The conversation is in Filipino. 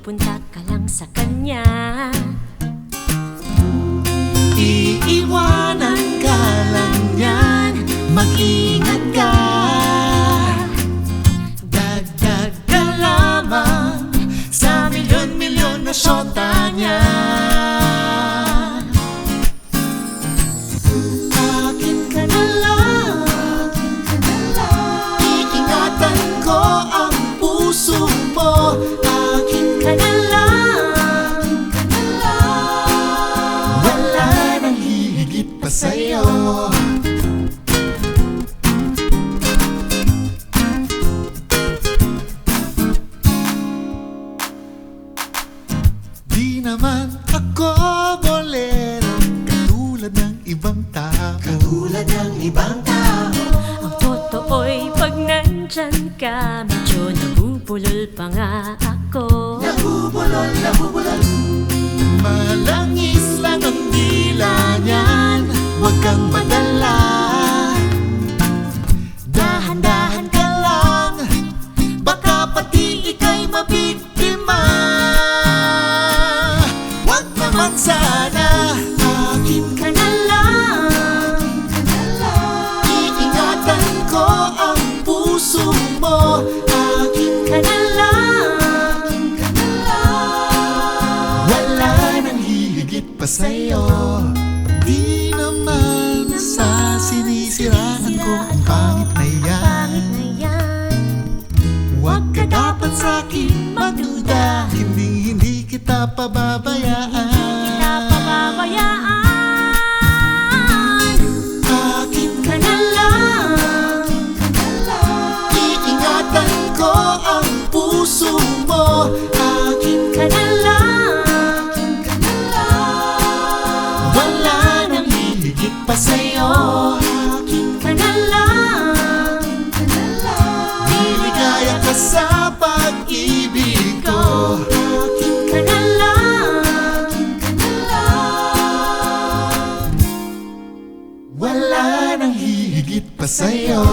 pupunta ka lang sa kanya. Iiwanan ka lang yan, mag-ingat ka. Dagdag ka lamang sa milyon-milyon na syota niya. Akin ka na lang, iingatan ko ang puso mo. Akin ka na lang, wala nang hihigit pa sa'yo. Di naman ako bolero katulad ng ibang tao. Ang totoo'y pag nandyan ka, medyo nabubulol pa nga ako. Malangis lang ang dila niyan, huwag kang madala. Dahan-dahan ka lang, baka pati ika'y mabiktima. Huwag naman sana, akin ka na lang. Iingatan ko ang puso mo. Akin ka na lang, wala nang hihigit pa sa'yo. Di naman sa sinisiraan ko ang pangit na yan. Huwag ka dapat sa'kin magduda, hindi kita pababayaan. Akin ka na lang, iingatan ko ang puso mo. Akin ka na lang, wala nang hihigit pa sa'yo. Akin ka na lang, liligaya ka sa pag-ibig ko. Akin ka na lang, wala nang hihigit pa sa'yo.